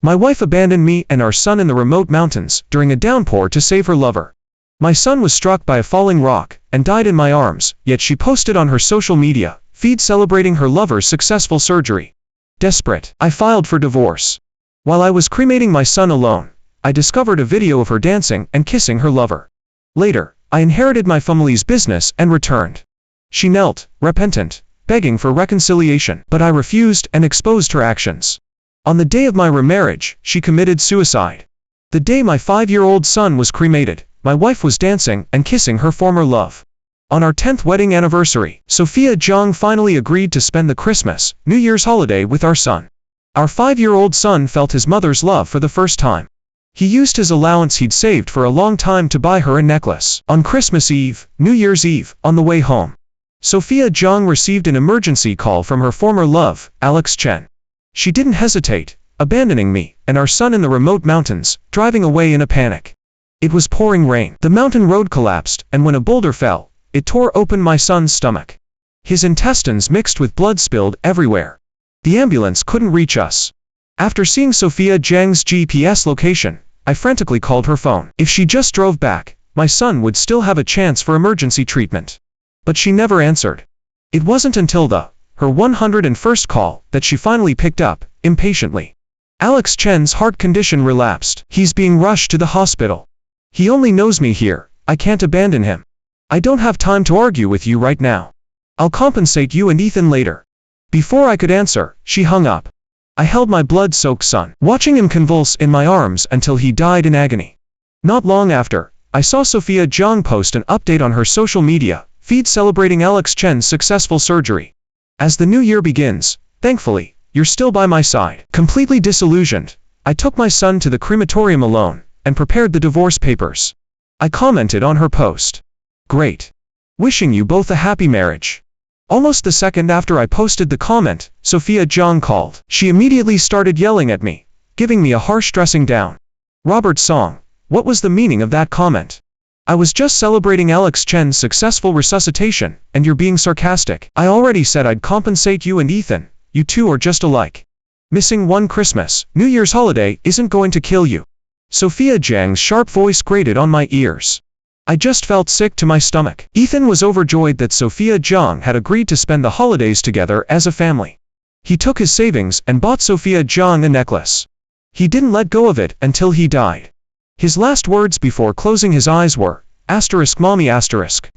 My wife abandoned me and our son in the remote mountains during a downpour to save her lover. My son was struck by a falling rock and died in my arms, yet she posted on her social media feed celebrating her lover's successful surgery. Desperate, I filed for divorce. While I was cremating my son alone, I discovered a video of her dancing and kissing her lover. Later, I inherited my family's business and returned. She knelt, repentant, begging for reconciliation, but I refused and exposed her actions. On the day of my remarriage, she committed suicide. The day my 5-year-old son was cremated, my wife was dancing and kissing her former love. On our 10th wedding anniversary, Sophia Zhang finally agreed to spend the Christmas, New Year's holiday with our son. Our 5-year-old son felt his mother's love for the first time. He used his allowance he'd saved for a long time to buy her a necklace. On Christmas Eve, New Year's Eve, on the way home, Sophia Zhang received an emergency call from her former love, Alex Chen. She didn't hesitate, abandoning me and our son in the remote mountains, driving away in a panic. It was pouring rain. The mountain road collapsed, and when a boulder fell, it tore open my son's stomach. His intestines mixed with blood spilled everywhere. The ambulance couldn't reach us. After seeing Sophia Zhang's GPS location, I frantically called her phone. If she just drove back, my son would still have a chance for emergency treatment. But she never answered. It wasn't until her 101st call that she finally picked up, impatiently. Alex Chen's heart condition relapsed. He's being rushed to the hospital. He only knows me here. I can't abandon him. I don't have time to argue with you right now. I'll compensate you and Ethan later. Before I could answer, she hung up. I held my blood-soaked son, watching him convulse in my arms until he died in agony. Not long after, I saw Sophia Zhang post an update on her social media feed celebrating Alex Chen's successful surgery. As the new year begins, thankfully, you're still by my side. Completely disillusioned, I took my son to the crematorium alone and prepared the divorce papers. I commented on her post. Great. Wishing you both a happy marriage. Almost the second after I posted the comment, Sophia Zhang called. She immediately started yelling at me, giving me a harsh dressing down. Robert Song, what was the meaning of that comment? I was just celebrating Alex Chen's successful resuscitation, and you're being sarcastic. I already said I'd compensate you and Ethan. You two are just alike. Missing one Christmas, New Year's holiday isn't going to kill you. Sophia Zhang's sharp voice grated on my ears. I just felt sick to my stomach. Ethan was overjoyed that Sophia Zhang had agreed to spend the holidays together as a family. He took his savings and bought Sophia Zhang a necklace. He didn't let go of it until he died. His last words before closing his eyes were, *mommy**.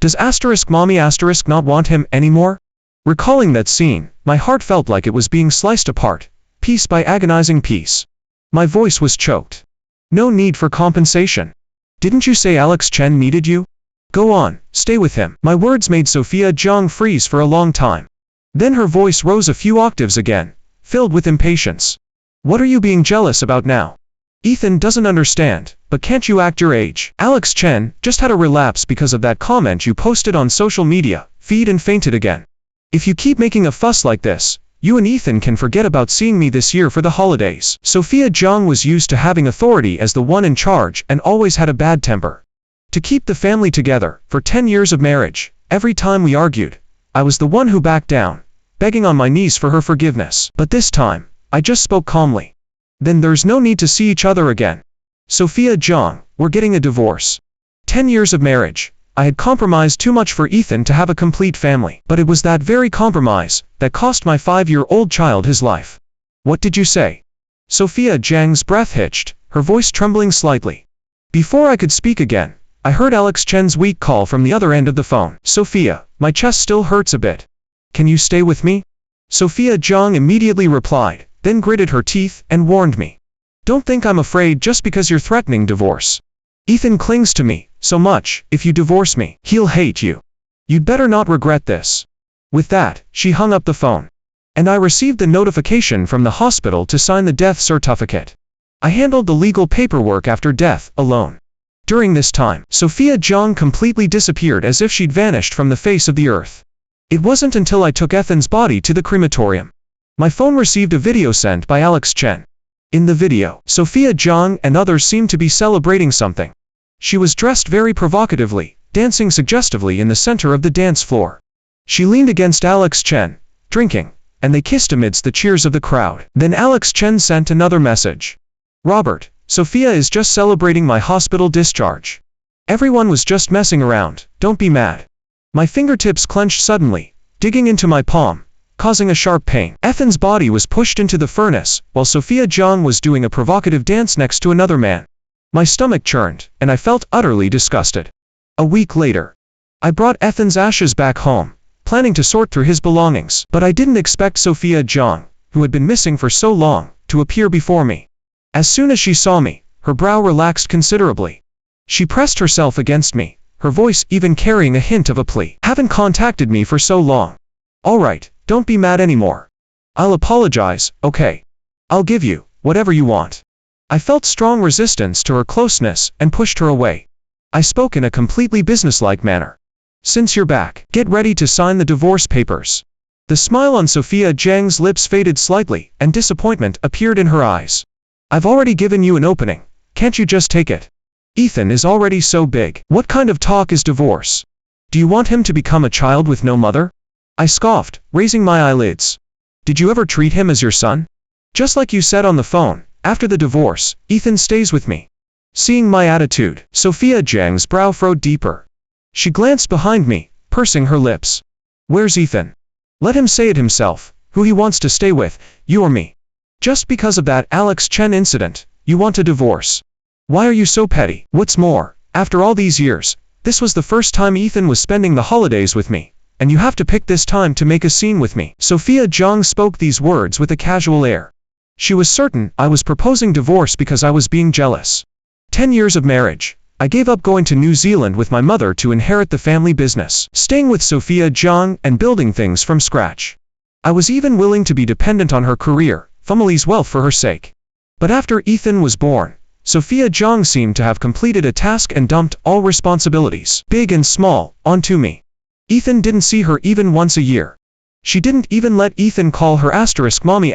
Does *mommy** not want him anymore? Recalling that scene, my heart felt like it was being sliced apart, piece by agonizing piece. My voice was choked. No need for compensation. Didn't you say Alex Chen needed you? Go on, stay with him. My words made Sophia Zhang freeze for a long time. Then her voice rose a few octaves again, filled with impatience. What are you being jealous about now? Ethan doesn't understand, but can't you act your age? Alex Chen just had a relapse because of that comment you posted on social media feed and fainted again. If you keep making a fuss like this, you and Ethan can forget about seeing me this year for the holidays. Sophia Zhang was used to having authority as the one in charge and always had a bad temper. To keep the family together, for 10 years of marriage, every time we argued, I was the one who backed down, begging on my knees for her forgiveness. But this time, I just spoke calmly. Then there's no need to see each other again. Sophia Zhang, we're getting a divorce. 10 years of marriage. I had compromised too much for Ethan to have a complete family. But it was that very compromise that cost my 5-year-old child his life. What did you say? Sophia Zhang's breath hitched, her voice trembling slightly. Before I could speak again, I heard Alex Chen's weak call from the other end of the phone. Sophia, my chest still hurts a bit. Can you stay with me? Sophia Zhang immediately replied, then gritted her teeth and warned me. Don't think I'm afraid just because you're threatening divorce. Ethan clings to me so much. If you divorce me, he'll hate you. You'd better not regret this. With that, she hung up the phone. And I received the notification from the hospital to sign the death certificate. I handled the legal paperwork after death, alone. During this time, Sophia Zhang completely disappeared as if she'd vanished from the face of the earth. It wasn't until I took Ethan's body to the crematorium. My phone received a video sent by Alex Chen. In the video, Sophia Zhang and others seemed to be celebrating something. She was dressed very provocatively, dancing suggestively in the center of the dance floor. She leaned against Alex Chen, drinking, and they kissed amidst the cheers of the crowd. Then Alex Chen sent another message. Robert, Sophia is just celebrating my hospital discharge. Everyone was just messing around, don't be mad. My fingertips clenched suddenly, digging into my palm, causing a sharp pain. Ethan's body was pushed into the furnace, while Sophia Jong was doing a provocative dance next to another man. My stomach churned, and I felt utterly disgusted. A week later, I brought Ethan's ashes back home, planning to sort through his belongings, but I didn't expect Sophia Jong, who had been missing for so long, to appear before me. As soon as she saw me, her brow relaxed considerably. She pressed herself against me, her voice even carrying a hint of a plea. Haven't contacted me for so long. All right, don't be mad anymore. I'll apologize, okay? I'll give you whatever you want. I felt strong resistance to her closeness and pushed her away. I spoke in a completely businesslike manner. Since you're back, get ready to sign the divorce papers. The smile on Sophia Jang's lips faded slightly, and disappointment appeared in her eyes. I've already given you an opening. Can't you just take it? Ethan is already so big. What kind of talk is divorce? Do you want him to become a child with no mother? I scoffed, raising my eyelids. Did you ever treat him as your son? Just like you said on the phone, after the divorce, Ethan stays with me. Seeing my attitude, Sophia Jang's brow furrowed deeper. She glanced behind me, pursing her lips. Where's Ethan? Let him say it himself, who he wants to stay with, you or me. Just because of that Alex Chen incident, you want a divorce. Why are you so petty? What's more, after all these years, this was the first time Ethan was spending the holidays with me, and you have to pick this time to make a scene with me. Sophia Jong spoke these words with a casual air. She was certain I was proposing divorce because I was being jealous. 10 years of marriage. I gave up going to New Zealand with my mother to inherit the family business, staying with Sophia Jong and building things from scratch. I was even willing to be dependent on her career, family's wealth for her sake. But after Ethan was born, Sophia Jong seemed to have completed a task and dumped all responsibilities, big and small, onto me. Ethan didn't see her even once a year. She didn't even let Ethan call her mommy.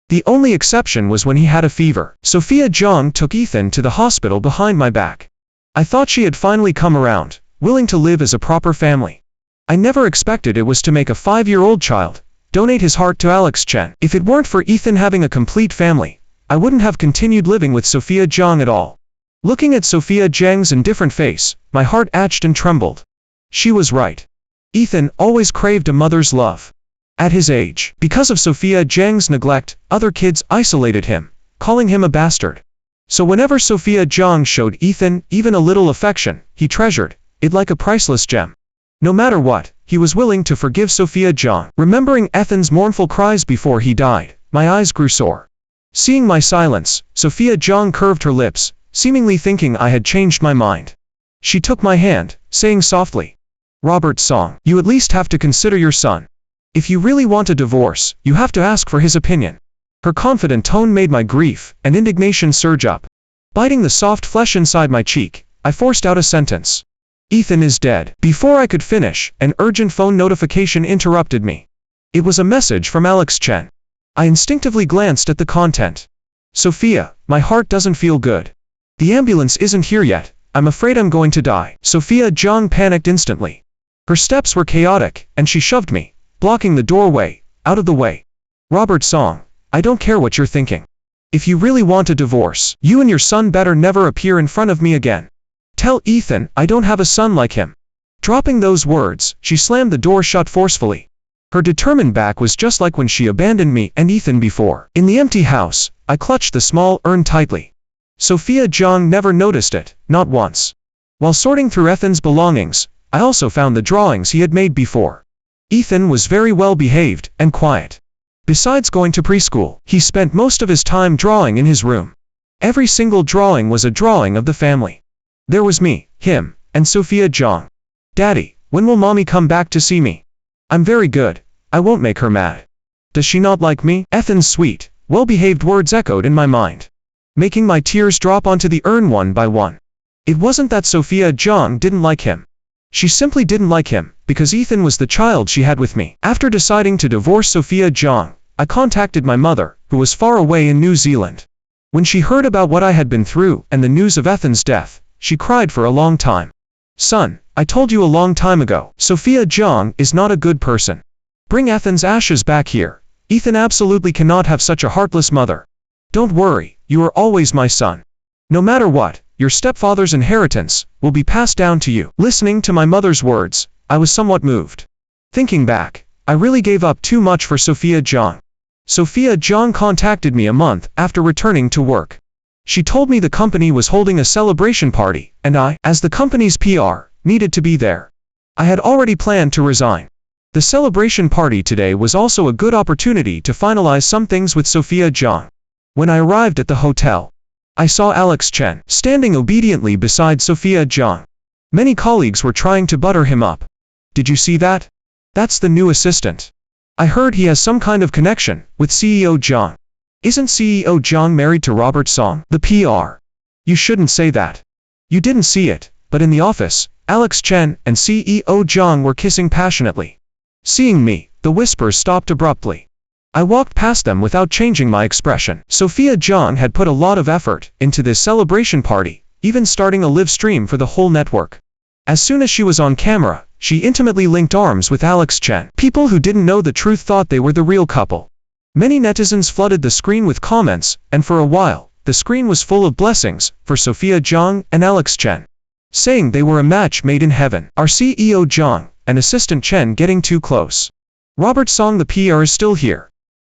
The only exception was when he had a fever. Sophia Jong took Ethan to the hospital behind my back. I thought she had finally come around, willing to live as a proper family. I never expected it was to make a 5-year-old child donate his heart to Alex Chen. If it weren't for Ethan having a complete family, I wouldn't have continued living with Sophia Jong at all. Looking at Sophia Jang's indifferent face, my heart ached and trembled. She was right. Ethan always craved a mother's love. At his age, because of Sophia Jang's neglect, other kids isolated him, calling him a bastard. So whenever Sophia Jong showed Ethan even a little affection, he treasured it like a priceless gem. No matter what, he was willing to forgive Sophia Jong. Remembering Ethan's mournful cries before he died, my eyes grew sore. Seeing my silence, Sophia Jong curved her lips, seemingly thinking I had changed my mind. She took my hand, saying softly, Robert Song, you at least have to consider your son. If you really want a divorce, you have to ask for his opinion. Her confident tone made my grief and indignation surge up. Biting the soft flesh inside my cheek, I forced out a sentence. Ethan is dead. Before I could finish, an urgent phone notification interrupted me. It was a message from Alex Chen. I instinctively glanced at the content. Sophia, my heart doesn't feel good. The ambulance isn't here yet. I'm afraid I'm going to die. Sophia Jong panicked instantly. Her steps were chaotic, and she shoved me, blocking the doorway, out of the way. Robert Song, I don't care what you're thinking. If you really want a divorce, you and your son better never appear in front of me again. Tell Ethan I don't have a son like him. Dropping those words, she slammed the door shut forcefully. Her determined back was just like when she abandoned me and Ethan before. In the empty house, I clutched the small urn tightly. Sophia Jong never noticed it, not once. While sorting through Ethan's belongings, I also found the drawings he had made before. Ethan was very well behaved and quiet. Besides going to preschool, he spent most of his time drawing in his room. Every single drawing was a drawing of the family. There was me, him, and Sophia Jong. Daddy, when will mommy come back to see me? I'm very good. I won't make her mad. Does she not like me? Ethan's sweet, well-behaved words echoed in my mind, making my tears drop onto the urn one by one. It wasn't that Sophia Jong didn't like him. She simply didn't like him, because Ethan was the child she had with me. After deciding to divorce Sophia Jong, I contacted my mother, who was far away in New Zealand. When she heard about what I had been through and the news of Ethan's death, she cried for a long time. Son, I told you a long time ago, Sophia Jong is not a good person. Bring Ethan's ashes back here. Ethan absolutely cannot have such a heartless mother. Don't worry, You are always my son. No matter what, your stepfather's inheritance will be passed down to you. Listening to my mother's words, I was somewhat moved. Thinking back, I really gave up too much for Sophia Zhang. Sophia Zhang contacted me a month after returning to work. She told me the company was holding a celebration party, and I, as the company's PR, needed to be there. I had already planned to resign. The celebration party today was also a good opportunity to finalize some things with Sophia Zhang. When I arrived at the hotel, I saw Alex Chen standing obediently beside Sophia Zhang. Many colleagues were trying to butter him up. Did you see that? That's the new assistant. I heard he has some kind of connection with CEO Zhang. Isn't CEO Zhang married to Robert Song, the PR? You shouldn't say that. You didn't see it, but in the office, Alex Chen and CEO Zhang were kissing passionately. Seeing me, the whispers stopped abruptly. I walked past them without changing my expression. Sophia Zhang had put a lot of effort into this celebration party, even starting a live stream for the whole network. As soon as she was on camera, she intimately linked arms with Alex Chen. People who didn't know the truth thought they were the real couple. Many netizens flooded the screen with comments, and for a while, the screen was full of blessings for Sophia Zhang and Alex Chen, saying they were a match made in heaven. Are CEO Zhang and assistant Chen getting too close? Robert Song, the PR, is still here.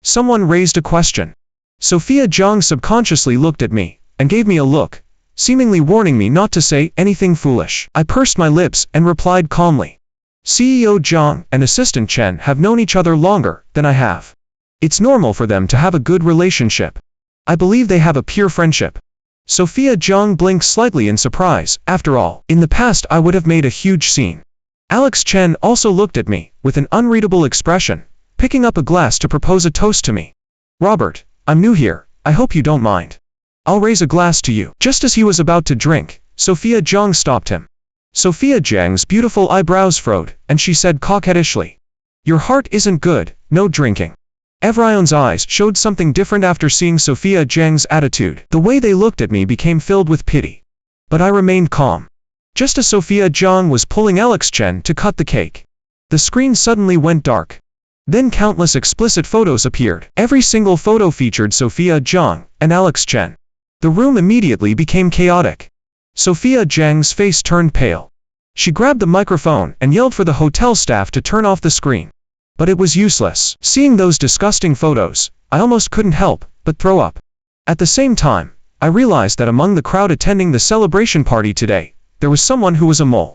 Someone raised a question. Sophia Zhang subconsciously looked at me and gave me a look, seemingly warning me not to say anything foolish. I pursed my lips and replied calmly. CEO Zhang and assistant Chen have known each other longer than I have. It's normal for them to have a good relationship. I believe they have a pure friendship. Sophia Zhang blinked slightly in surprise. After all, in the past I would have made a huge scene. Alex Chen also looked at me with an unreadable expression, picking up a glass to propose a toast to me. Robert, I'm new here, I hope you don't mind. I'll raise a glass to you. Just as he was about to drink, Sophia Zhang stopped him. Sophia Zhang's beautiful eyebrows furrowed, and she said coquettishly, "Your heart isn't good, no drinking." Evrion's eyes showed something different after seeing Sophia Zhang's attitude. The way they looked at me became filled with pity. But I remained calm. Just as Sophia Zhang was pulling Alex Chen to cut the cake, the screen suddenly went dark. Then countless explicit photos appeared. Every single photo featured Sophia Zhang and Alex Chen. The room immediately became chaotic. Sophia Zhang's face turned pale. She grabbed the microphone and yelled for the hotel staff to turn off the screen. But it was useless. Seeing those disgusting photos, I almost couldn't help but throw up. At the same time, I realized that among the crowd attending the celebration party today, there was someone who was a mole.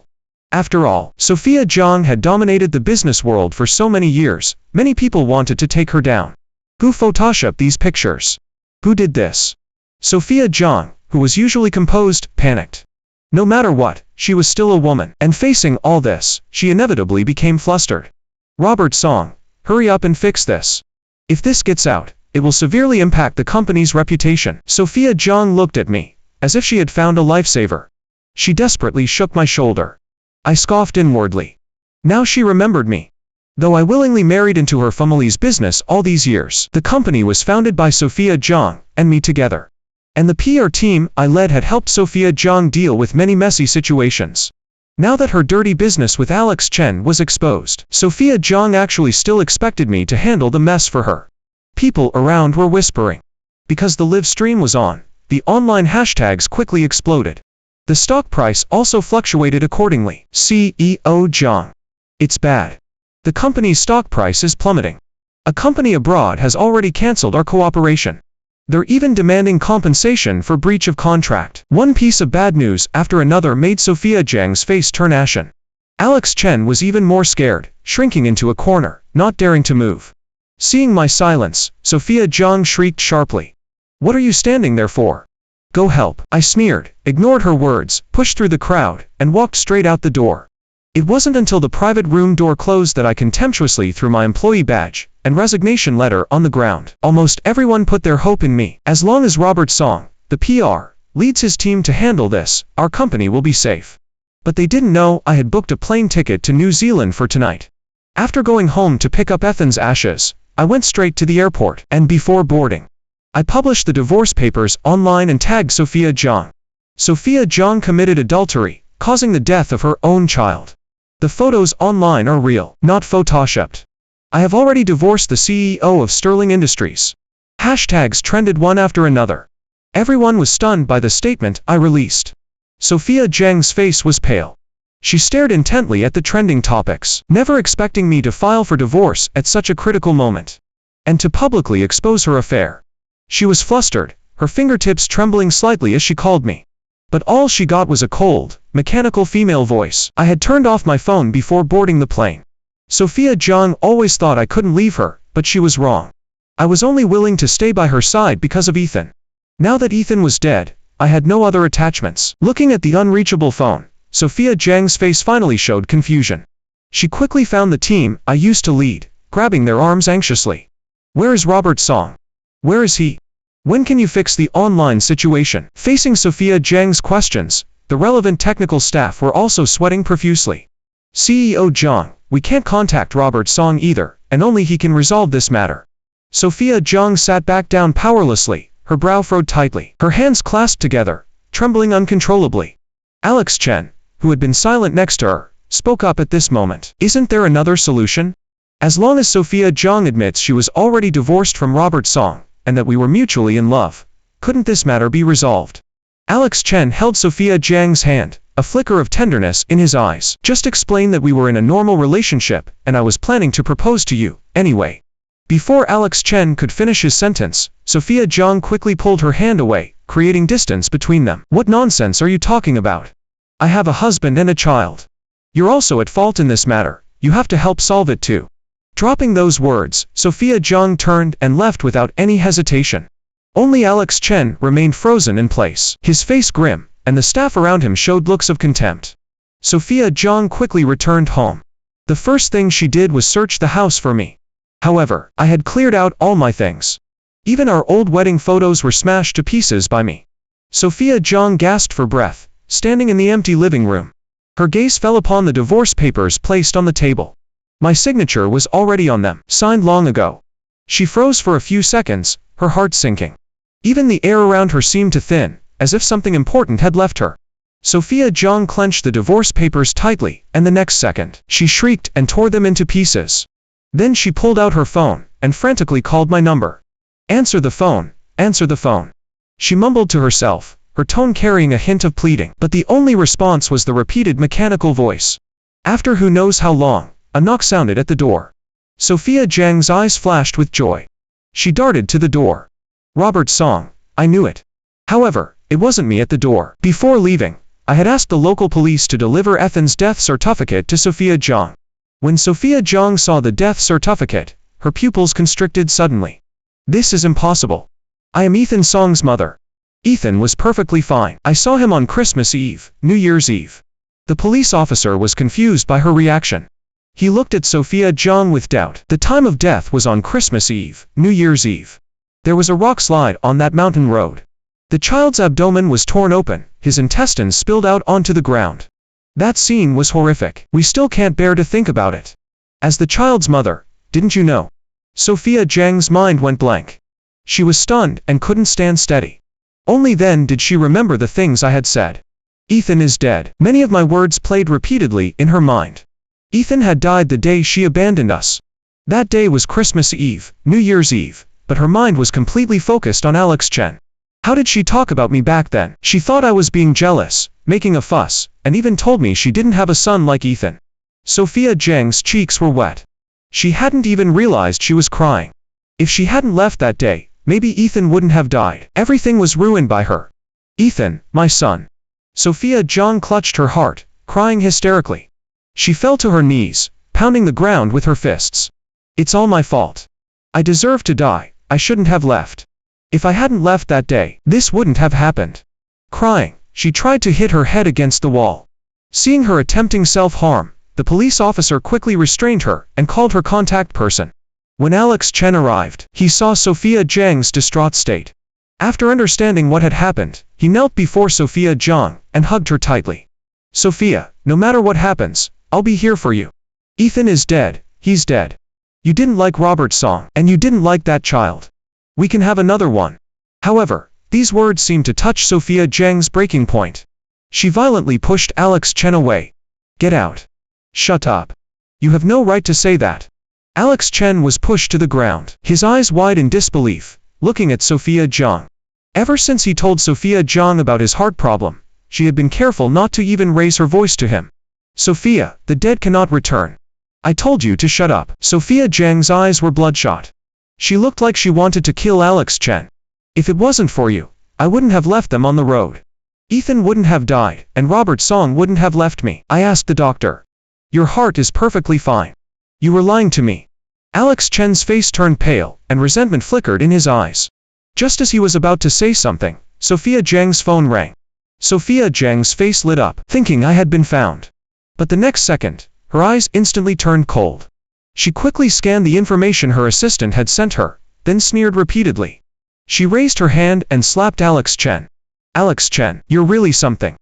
After all, Sophia Zhang had dominated the business world for so many years, many people wanted to take her down. Who photoshopped these pictures? Who did this? Sophia Zhang, who was usually composed, panicked. No matter what, she was still a woman, and facing all this, she inevitably became flustered. Robert Song, hurry up and fix this. If this gets out, it will severely impact the company's reputation. Sophia Zhang looked at me, as if she had found a lifesaver. She desperately shook my shoulder. I scoffed inwardly. Now she remembered me. Though I willingly married into her family's business all these years, the company was founded by Sophia Zhang and me together. And the PR team I led had helped Sophia Zhang deal with many messy situations. Now that her dirty business with Alex Chen was exposed, Sophia Zhang actually still expected me to handle the mess for her. People around were whispering. Because the live stream was on, the online hashtags quickly exploded. The stock price also fluctuated accordingly. CEO Zhang. It's bad. The company's stock price is plummeting. A company abroad has already cancelled our cooperation. They're even demanding compensation for breach of contract. One piece of bad news after another made Sophia Zhang's face turn ashen. Alex Chen was even more scared, shrinking into a corner, not daring to move. Seeing my silence, Sophia Zhang shrieked sharply. "What are you standing there for? Go help." I sneered, ignored her words, pushed through the crowd, and walked straight out the door. It wasn't until the private room door closed that I contemptuously threw my employee badge and resignation letter on the ground. Almost everyone put their hope in me. As long as Robert Song, the PR, leads his team to handle this, our company will be safe. But they didn't know I had booked a plane ticket to New Zealand for tonight. After going home to pick up Ethan's ashes, I went straight to the airport, and before boarding, I published the divorce papers online and tagged Sophia Zhang. Sophia Zhang committed adultery, causing the death of her own child. The photos online are real, not photoshopped. I have already divorced the CEO of Sterling Industries. Hashtags trended one after another. Everyone was stunned by the statement I released. Sophia Zhang's face was pale. She stared intently at the trending topics, never expecting me to file for divorce at such a critical moment, and to publicly expose her affair. She was flustered, her fingertips trembling slightly as she called me. But all she got was a cold, mechanical female voice. I had turned off my phone before boarding the plane. Sophia Zhang always thought I couldn't leave her, but she was wrong. I was only willing to stay by her side because of Ethan. Now that Ethan was dead, I had no other attachments. Looking at the unreachable phone, Sophia Zhang's face finally showed confusion. She quickly found the team I used to lead, grabbing their arms anxiously. Where is Robert Song? Where is he? When can you fix the online situation? Facing Sophia Zhang's questions, the relevant technical staff were also sweating profusely. CEO Zhang, we can't contact Robert Song either, and only he can resolve this matter. Sophia Zhang sat back down powerlessly, her brow furrowed tightly, her hands clasped together, trembling uncontrollably. Alex Chen, who had been silent next to her, spoke up at this moment. Isn't there another solution? As long as Sophia Zhang admits she was already divorced from Robert Song, and that we were mutually in love, couldn't this matter be resolved? Alex Chen held Sophia Zhang's hand, a flicker of tenderness in his eyes. Just explain that we were in a normal relationship, and I was planning to propose to you, anyway. Before Alex Chen could finish his sentence, Sophia Zhang quickly pulled her hand away, creating distance between them. What nonsense are you talking about? I have a husband and a child. You're also at fault in this matter, you have to help solve it too. Dropping those words, Sophia Zhang turned and left without any hesitation. Only Alex Chen remained frozen in place, his face grim, and the staff around him showed looks of contempt. Sophia Zhang quickly returned home. The first thing she did was search the house for me. However, I had cleared out all my things. Even our old wedding photos were smashed to pieces by me. Sophia Zhang gasped for breath, standing in the empty living room. Her gaze fell upon the divorce papers placed on the table. My signature was already on them, signed long ago. She froze for a few seconds, her heart sinking. Even the air around her seemed to thin, as if something important had left her. Sophia Zhang clenched the divorce papers tightly, and the next second, she shrieked and tore them into pieces. Then she pulled out her phone, and frantically called my number. Answer the phone, answer the phone. She mumbled to herself, her tone carrying a hint of pleading, but the only response was the repeated mechanical voice. After who knows how long, a knock sounded at the door. Sophia Zhang's eyes flashed with joy. She darted to the door. Robert Song, I knew it. However, it wasn't me at the door. Before leaving, I had asked the local police to deliver Ethan's death certificate to Sophia Zhang. When Sophia Zhang saw the death certificate, her pupils constricted suddenly. This is impossible. I am Ethan Song's mother. Ethan was perfectly fine. I saw him on Christmas Eve, New Year's Eve. The police officer was confused by her reaction. He looked at Sophia Zhang with doubt. The time of death was on Christmas Eve, New Year's Eve. There was a rock slide on that mountain road. The child's abdomen was torn open, his intestines spilled out onto the ground. That scene was horrific. We still can't bear to think about it. As the child's mother, didn't you know? Sophia Zhang's mind went blank. She was stunned and couldn't stand steady. Only then did she remember the things I had said. Ethan is dead. Many of my words played repeatedly in her mind. Ethan had died the day she abandoned us. That day was Christmas Eve, New Year's Eve, but her mind was completely focused on Alex Chen. How did she talk about me back then? She thought I was being jealous, making a fuss, and even told me she didn't have a son like Ethan. Sophia Zhang's cheeks were wet. She hadn't even realized she was crying. If she hadn't left that day, maybe Ethan wouldn't have died. Everything was ruined by her. Ethan, my son. Sophia Zhang clutched her heart, crying hysterically. She fell to her knees, pounding the ground with her fists. It's all my fault. I deserve to die. I shouldn't have left. If I hadn't left that day, this wouldn't have happened. Crying, she tried to hit her head against the wall. Seeing her attempting self-harm, the police officer quickly restrained her and called her contact person. When Alex Chen arrived, he saw Sophia Zhang's distraught state. After understanding what had happened, he knelt before Sophia Zhang and hugged her tightly. Sophia, no matter what happens, I'll be here for you. Ethan is dead, he's dead. You didn't like Robert Song, and you didn't like that child. We can have another one. However, these words seemed to touch Sophia Zhang's breaking point. She violently pushed Alex Chen away. Get out. Shut up. You have no right to say that. Alex Chen was pushed to the ground, his eyes wide in disbelief, looking at Sophia Zhang. Ever since he told Sophia Zhang about his heart problem, she had been careful not to even raise her voice to him. Sophia, the dead cannot return. I told you to shut up. Sophia Zhang's eyes were bloodshot. She looked like she wanted to kill Alex Chen. If it wasn't for you, I wouldn't have left them on the road. Ethan wouldn't have died, and Robert Song wouldn't have left me. I asked the doctor. Your heart is perfectly fine. You were lying to me. Alex Chen's face turned pale, and resentment flickered in his eyes. Just as he was about to say something, Sophia Zhang's phone rang. Sophia Zhang's face lit up, thinking I had been found. But the next second, her eyes instantly turned cold. She quickly scanned the information her assistant had sent her, then sneered repeatedly. She raised her hand and slapped Alex Chen. Alex Chen, you're really something.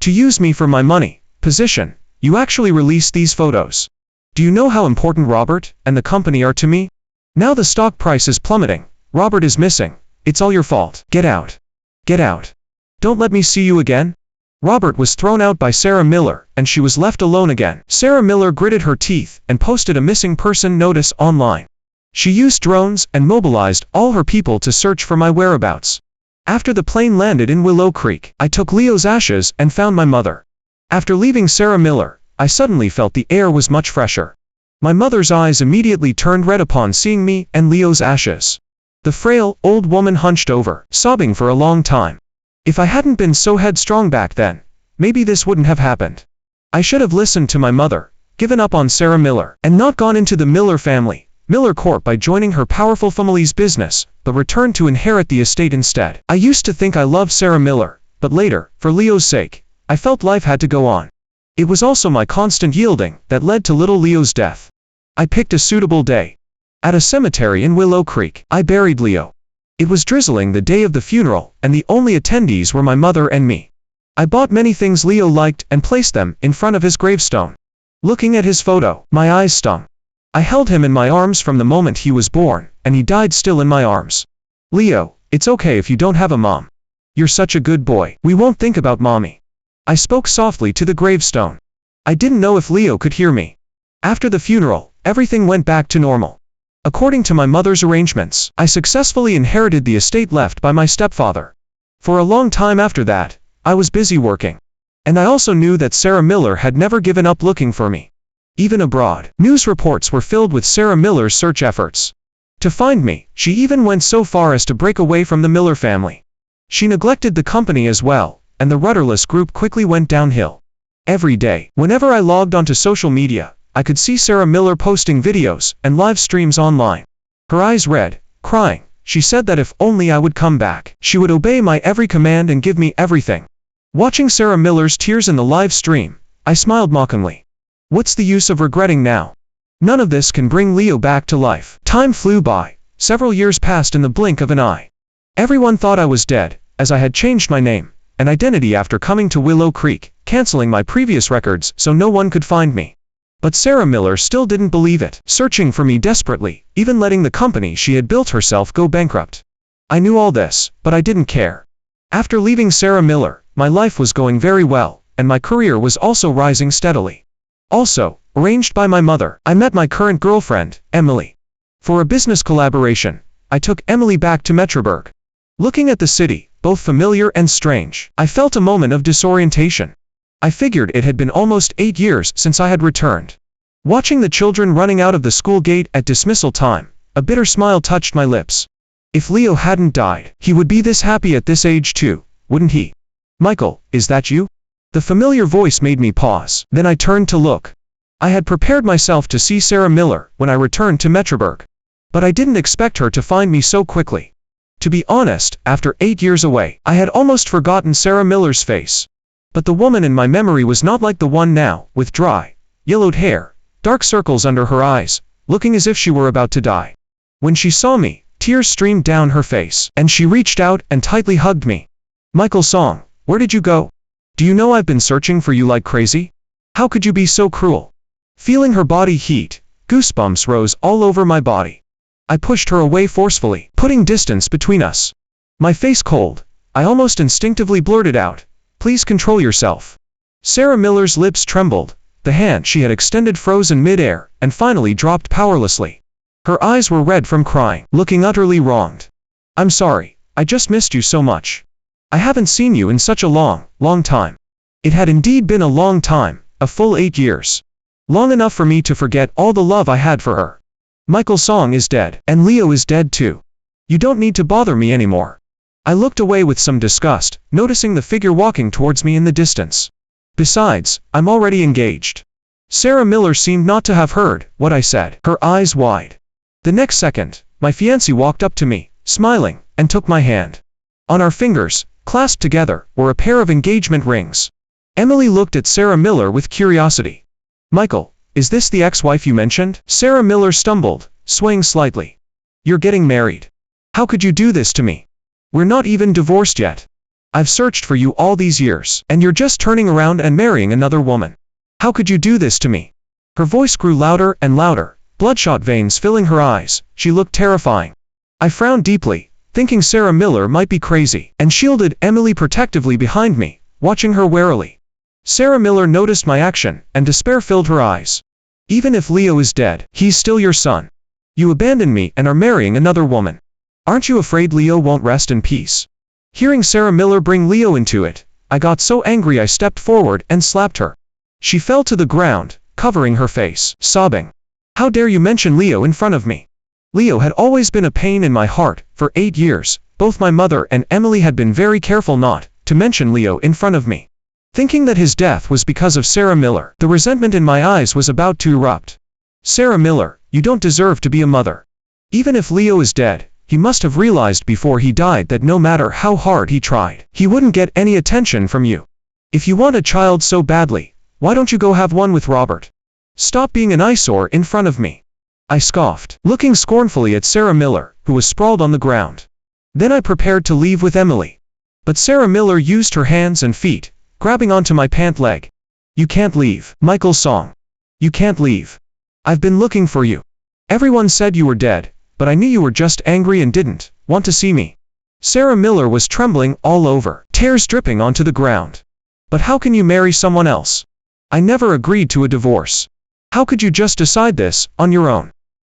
To use me for my money, position, you actually released these photos. Do you know how important Robert and the company are to me? Now the stock price is plummeting. Robert is missing. It's all your fault. Get out. Get out. Don't let me see you again. Robert was thrown out by Sarah Miller, and she was left alone again. Sarah Miller gritted her teeth and posted a missing person notice online. She used drones and mobilized all her people to search for my whereabouts. After the plane landed in Willow Creek, I took Leo's ashes and found my mother. After leaving Sarah Miller, I suddenly felt the air was much fresher. My mother's eyes immediately turned red upon seeing me and Leo's ashes. The frail, old woman hunched over, sobbing for a long time. If I hadn't been so headstrong back then, maybe this wouldn't have happened. I should have listened to my mother, given up on Sarah Miller, and not gone into the Miller family, Miller Corp by joining her powerful family's business, but returned to inherit the estate instead. I used to think I loved Sarah Miller, but later, for Leo's sake, I felt life had to go on. It was also my constant yielding that led to little Leo's death. I picked a suitable day. At a cemetery in Willow Creek, I buried Leo. It was drizzling the day of the funeral, and the only attendees were my mother and me. I bought many things Leo liked and placed them in front of his gravestone. Looking at his photo, my eyes stung. I held him in my arms from the moment he was born, and he died still in my arms. Leo, it's okay if you don't have a mom. You're such a good boy. We won't think about mommy. I spoke softly to the gravestone. I didn't know if Leo could hear me. After the funeral, everything went back to normal. According to my mother's arrangements, I successfully inherited the estate left by my stepfather. For a long time after that, I was busy working. And I also knew that Sarah Miller had never given up looking for me. Even abroad, news reports were filled with Sarah Miller's search efforts. To find me, she even went so far as to break away from the Miller family. She neglected the company as well, and the rudderless group quickly went downhill. Every day, whenever I logged onto social media, I could see Sarah Miller posting videos and live streams online. Her eyes red, crying, she said that if only I would come back, she would obey my every command and give me everything. Watching Sarah Miller's tears in the live stream, I smiled mockingly. What's the use of regretting now? None of this can bring Leo back to life. Time flew by. Several years passed in the blink of an eye. Everyone thought I was dead, as I had changed my name and identity after coming to Willow Creek, canceling my previous records so no one could find me. But Sarah Miller still didn't believe it, searching for me desperately, even letting the company she had built herself go bankrupt. I knew all this, but I didn't care. After leaving Sarah Miller, my life was going very well, and my career was also rising steadily. Also, arranged by my mother, I met my current girlfriend, Emily. For a business collaboration, I took Emily back to Metroburg. Looking at the city, both familiar and strange, I felt a moment of disorientation. I figured it had been almost 8 years since I had returned. Watching the children running out of the school gate at dismissal time, a bitter smile touched my lips. If Leo hadn't died, he would be this happy at this age too, wouldn't he? Michael, is that you? The familiar voice made me pause, then I turned to look. I had prepared myself to see Sarah Miller when I returned to Metroburg. But I didn't expect her to find me so quickly. To be honest, after 8 years away, I had almost forgotten Sarah Miller's face. But the woman in my memory was not like the one now, with dry, yellowed hair, dark circles under her eyes, looking as if she were about to die. When she saw me, tears streamed down her face, and she reached out and tightly hugged me. Michael Song, where did you go? Do you know I've been searching for you like crazy? How could you be so cruel? Feeling her body heat, goosebumps rose all over my body. I pushed her away forcefully, putting distance between us. My face cold, I almost instinctively blurted out, "Please control yourself." Sarah Miller's lips trembled, the hand she had extended froze in midair, and finally dropped powerlessly. Her eyes were red from crying, looking utterly wronged. "I'm sorry, I just missed you so much. I haven't seen you in such a long time. It had indeed been a long time, a full 8 years. Long enough for me to forget all the love I had for her. Michael Song is dead, and Leo is dead too. You don't need to bother me anymore. I looked away with some disgust, noticing the figure walking towards me in the distance. Besides, I'm already engaged. Sarah Miller seemed not to have heard what I said, her eyes wide. The next second, my fiancé walked up to me, smiling, and took my hand. On our fingers, clasped together, were a pair of engagement rings. Emily looked at Sarah Miller with curiosity. Michael, is this the ex-wife you mentioned? Sarah Miller stumbled, swaying slightly. You're getting married. How could you do this to me? We're not even divorced yet. I've searched for you all these years, and you're just turning around and marrying another woman. How could you do this to me? Her voice grew louder and louder, bloodshot veins filling her eyes. She looked terrifying. I frowned deeply, thinking Sarah Miller might be crazy, and shielded Emily protectively behind me, watching her warily. Sarah Miller noticed my action, and despair filled her eyes. Even if Leo is dead, he's still your son. You abandoned me and are marrying another woman. Aren't you afraid Leo won't rest in peace? Hearing Sarah Miller bring Leo into it, I got so angry I stepped forward and slapped her. She fell to the ground, covering her face, sobbing. How dare you mention Leo in front of me? Leo had always been a pain in my heart. For 8 years, both my mother and Emily had been very careful not to mention Leo in front of me. Thinking that his death was because of Sarah Miller, the resentment in my eyes was about to erupt. Sarah Miller, you don't deserve to be a mother. Even if Leo is dead, he must have realized before he died that no matter how hard he tried, he wouldn't get any attention from you. If you want a child so badly, why don't you go have one with Robert? Stop being an eyesore in front of me. I scoffed, looking scornfully at Sarah Miller, who was sprawled on the ground. Then I prepared to leave with Emily. But Sarah Miller used her hands and feet, grabbing onto my pant leg. You can't leave, Michael Song. You can't leave. I've been looking for you. Everyone said you were dead, but I knew you were just angry and didn't want to see me. Sarah Miller was trembling all over, tears dripping onto the ground. But how can you marry someone else? I never agreed to a divorce. How could you just decide this on your own?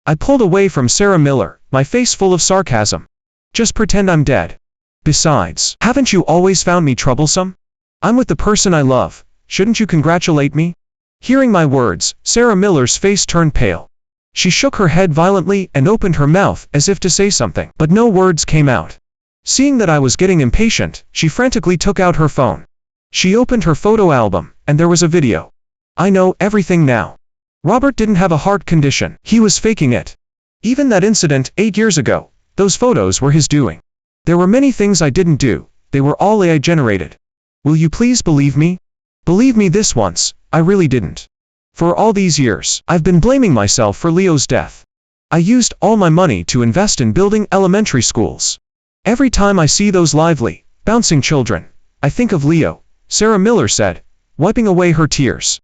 I pulled away from Sarah Miller, my face full of sarcasm. Just pretend I'm dead. Besides, haven't you always found me troublesome? I'm with the person I love. Shouldn't you congratulate me? Hearing my words, Sarah Miller's face turned pale. She shook her head violently and opened her mouth as if to say something, but no words came out. Seeing that I was getting impatient, she frantically took out her phone. She opened her photo album, and there was a video. I know everything now. Robert didn't have a heart condition, he was faking it. Even that incident 8 years ago, those photos were his doing. There were many things I didn't do, they were all AI generated. Will you please believe me? Believe me this once, I really didn't. For all these years, I've been blaming myself for Leo's death. I used all my money to invest in building elementary schools. Every time I see those lively, bouncing children, I think of Leo, Sarah Miller said, wiping away her tears.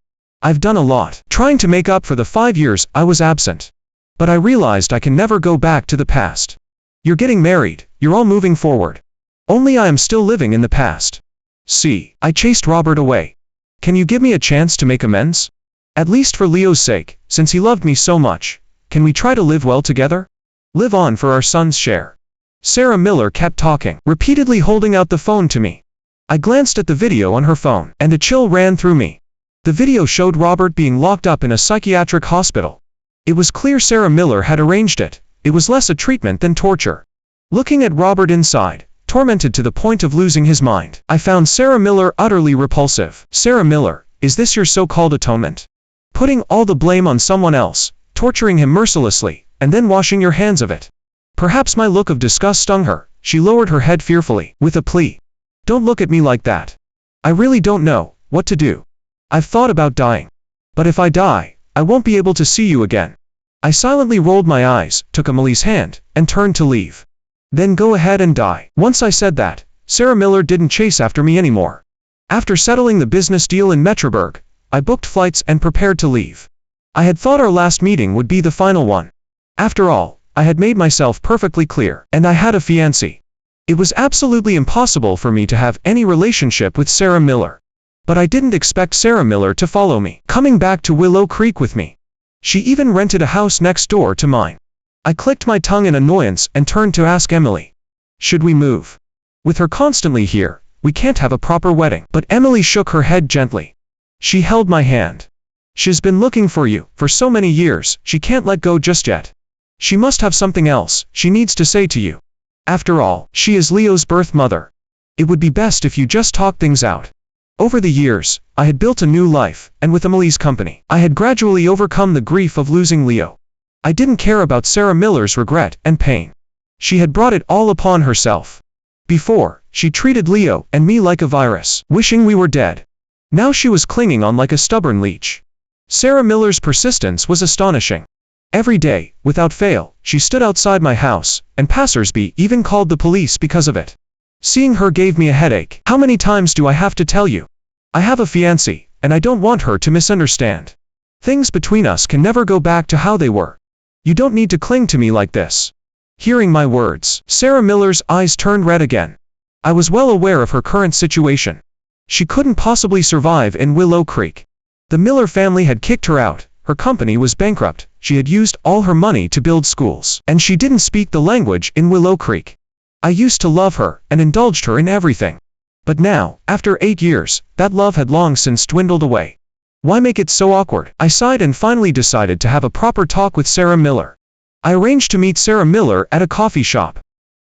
I've done a lot, trying to make up for the 5 years I was absent. But I realized I can never go back to the past. You're getting married, you're all moving forward. Only I am still living in the past. See, I chased Robert away. Can you give me a chance to make amends? At least for Leo's sake, since he loved me so much, can we try to live well together? Live on for our son's share. Sarah Miller kept talking, repeatedly holding out the phone to me. I glanced at the video on her phone, and a chill ran through me. The video showed Robert being locked up in a psychiatric hospital. It was clear Sarah Miller had arranged it. It was less a treatment than torture. Looking at Robert inside, tormented to the point of losing his mind, I found Sarah Miller utterly repulsive. Sarah Miller, is this your so-called atonement? Putting all the blame on someone else, torturing him mercilessly, and then washing your hands of it. Perhaps my look of disgust stung her. She lowered her head fearfully, with a plea. Don't look at me like that. I really don't know what to do. I've thought about dying. But if I die, I won't be able to see you again. I silently rolled my eyes, took Emily's hand, and turned to leave. Then go ahead and die. Once I said that, Sarah Miller didn't chase after me anymore. After settling the business deal in Metroburg, I booked flights and prepared to leave. I had thought our last meeting would be the final one. After all, I had made myself perfectly clear, and I had a fiancé. It was absolutely impossible for me to have any relationship with Sarah Miller. But I didn't expect Sarah Miller to follow me, coming back to Willow Creek with me. She even rented a house next door to mine. I clicked my tongue in annoyance and turned to ask Emily. Should we move? With her constantly here, we can't have a proper wedding. But Emily shook her head gently. She held my hand. She's been looking for you for so many years, she can't let go just yet. She must have something else she needs to say to you. After all, she is Leo's birth mother. It would be best if you just talk things out. Over the years, I had built a new life, and with Emily's company, I had gradually overcome the grief of losing Leo. I didn't care about Sarah Miller's regret and pain. She had brought it all upon herself. Before, she treated Leo and me like a virus, wishing we were dead. Now she was clinging on like a stubborn leech. Sarah Miller's persistence was astonishing. Every day, without fail, she stood outside my house, and passers-by even called the police because of it. Seeing her gave me a headache. How many times do I have to tell you? I have a fiancée, and I don't want her to misunderstand. Things between us can never go back to how they were. You don't need to cling to me like this. Hearing my words, Sarah Miller's eyes turned red again. I was well aware of her current situation. She couldn't possibly survive in Willow Creek. The Miller family had kicked her out, her company was bankrupt, she had used all her money to build schools, and she didn't speak the language in Willow Creek. I used to love her, and indulged her in everything. But now, after 8 years, that love had long since dwindled away. Why make it so awkward? I sighed and finally decided to have a proper talk with Sarah Miller. I arranged to meet Sarah Miller at a coffee shop.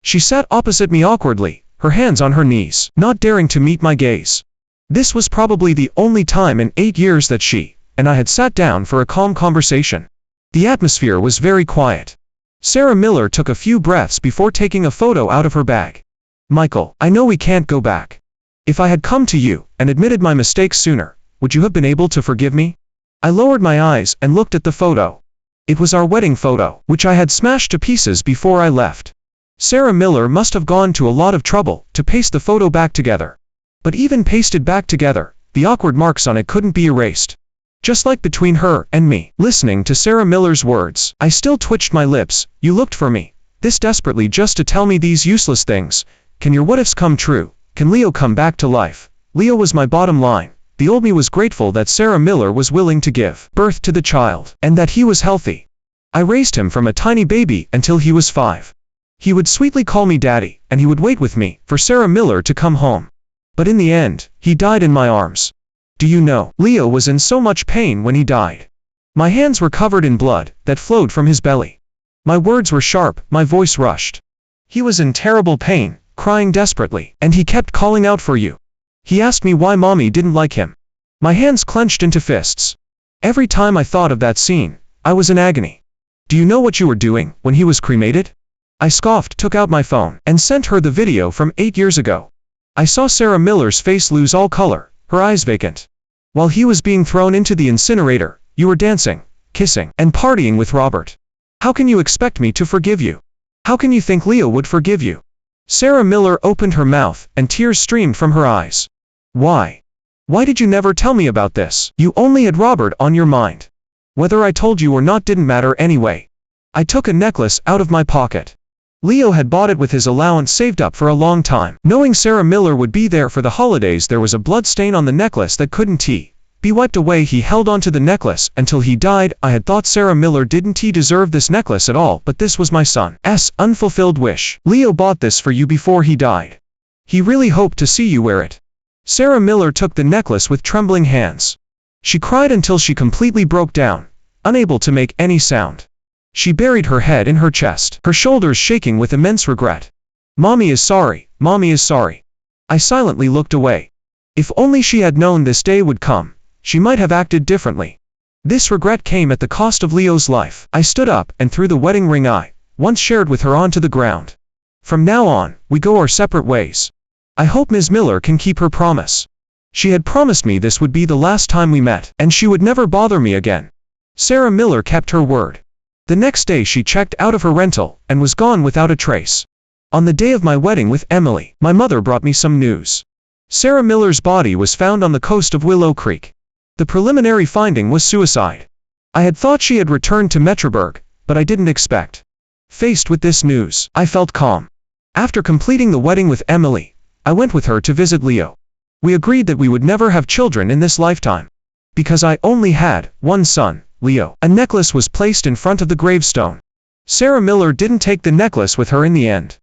She sat opposite me awkwardly, her hands on her knees, not daring to meet my gaze. This was probably the only time in 8 years that she and I had sat down for a calm conversation. The atmosphere was very quiet. Sarah Miller took a few breaths before taking a photo out of her bag. Michael, I know we can't go back. If I had come to you and admitted my mistakes sooner, would you have been able to forgive me? I lowered my eyes and looked at the photo. It was our wedding photo, which I had smashed to pieces before I left. Sarah Miller must have gone to a lot of trouble to paste the photo back together. But even pasted back together, the awkward marks on it couldn't be erased. Just like between her and me. Listening to Sarah Miller's words, I still twitched my lips. You looked for me, this desperately, just to tell me these useless things. Can your what-ifs come true? Can Leo come back to life? Leo was my bottom line. The old me was grateful that Sarah Miller was willing to give birth to the child, and that he was healthy. I raised him from a tiny baby until he was 5. He would sweetly call me daddy, and he would wait with me for Sarah Miller to come home. But in the end, he died in my arms. Do you know, Leo was in so much pain when he died. My hands were covered in blood that flowed from his belly. My words were sharp, my voice rushed. He was in terrible pain, crying desperately, and he kept calling out for you. He asked me why mommy didn't like him. My hands clenched into fists. Every time I thought of that scene, I was in agony. Do you know what you were doing when he was cremated? I scoffed, took out my phone, and sent her the video from 8 years ago. I saw Sarah Miller's face lose all color, her eyes vacant. While he was being thrown into the incinerator, you were dancing, kissing, and partying with Robert. How can you expect me to forgive you? How can you think Leo would forgive you? Sarah Miller opened her mouth, and tears streamed from her eyes. Why? Why did you never tell me about this? You only had Robert on your mind. Whether I told you or not didn't matter anyway. I took a necklace out of my pocket. Leo had bought it with his allowance saved up for a long time. Knowing Sarah Miller would be there for the holidays, there was a blood stain on the necklace that couldn't be wiped away. He held onto the necklace until he died. I had thought Sarah Miller didn't deserve this necklace at all, but this was my son's unfulfilled wish. Leo bought this for you before he died. He really hoped to see you wear it. Sarah Miller took the necklace with trembling hands. She cried until she completely broke down, unable to make any sound. She buried her head in her chest, her shoulders shaking with immense regret. Mommy is sorry, Mommy is sorry. I silently looked away. If only she had known this day would come, she might have acted differently. This regret came at the cost of Leo's life. I stood up and threw the wedding ring I once shared with her onto the ground. From now on, we go our separate ways. I hope Ms. Miller can keep her promise. She had promised me this would be the last time we met, and she would never bother me again. Sarah Miller kept her word. The next day she checked out of her rental, and was gone without a trace. On the day of my wedding with Emily, my mother brought me some news. Sarah Miller's body was found on the coast of Willow Creek. The preliminary finding was suicide. I had thought she had returned to Metroburg, but I didn't expect. Faced with this news, I felt calm. After completing the wedding with Emily, I went with her to visit Leo. We agreed that we would never have children in this lifetime. Because I only had one son, Leo. A necklace was placed in front of the gravestone. Sarah Miller didn't take the necklace with her in the end.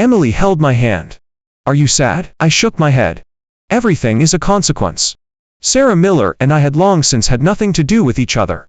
Emily held my hand. Are you sad? I shook my head. Everything is a consequence. Sarah Miller and I had long since had nothing to do with each other.